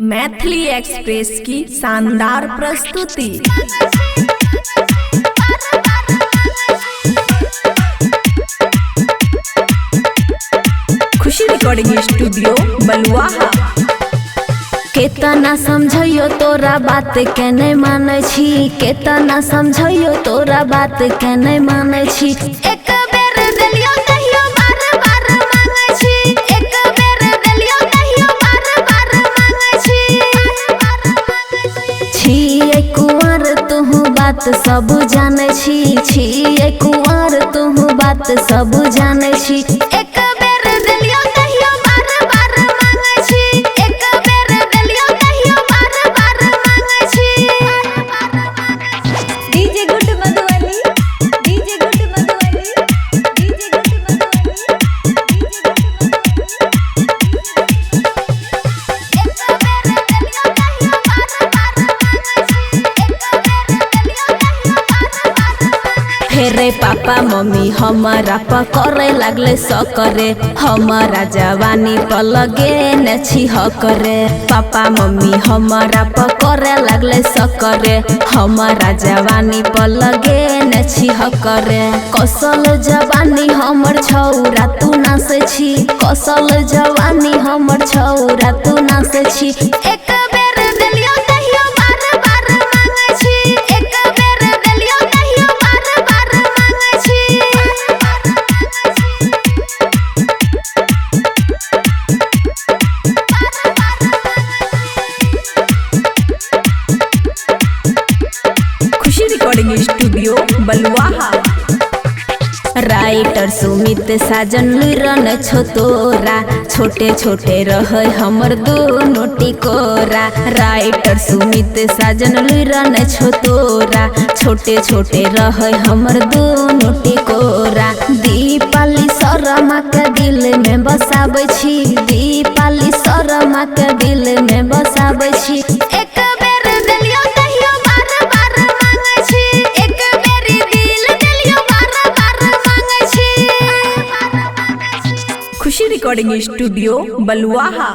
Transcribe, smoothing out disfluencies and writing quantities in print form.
Maithili express की शानदार प्रस्तुति। खुशी रिकॉर्डिंग स्टूडियो बलुआहा। केतना समझियो तोरा बात के नहीं माने छी, केतना समझियो तोरा बात के नहीं माने छी। एक बेर देलियो कहियो बार बार मांगे छी, एक बेर देलियो कहियो बार बार मांगे छी कुंवर तुहु बात सब जाने छी कुंवर तुहु बात सब जाने छी। एक बेर देलियो कहियो बार बार मांगे छी, एक बेर देलियो कहियो बार बार मांगे छी। DJ good Madhubani, DJ good Madhubani, DJ good Madhubani, DJ good Madhubani. फेरे पापा मम्मी हमारा पकड़े लगले सकरे, हमारा जवानी पर लगे न छी हकरे। पापा मम्मी हमारा पकड़े लगले सकरे, हमारा जवानी पर लगे न छी हकरे। कौशल जवानी हमर छौरा तू नासे छी, कौशल जवानी हमर छौरा तू नासे छी। एक बेर देलियो कहियो बार बार मांगे छी, एक बेर देलियो कहियो बार बार मांगे छी। खुशी रिकॉर्डिंग स्टूडियो बलुआहा। राइटर सुमित साजन लुरन छो तोरा, छोटे छोटे रहे हमर दोनों टिकोरा। राइटर सुमित साजन लुरन छो तोरा, छोटे छोटे रहे हमर दोनों टिकोरा। दीपाली शर्मा के दिल में बसाबै छी, दीपाली शर्मा के दिल में बसाबै छी। एक बेर देलियो कहियो बार बार मांगे छी, एक बेर दिल देलियो बार बार मांगे छी। खुशी रिकॉर्डिंग स्टूडियो बलुआहा।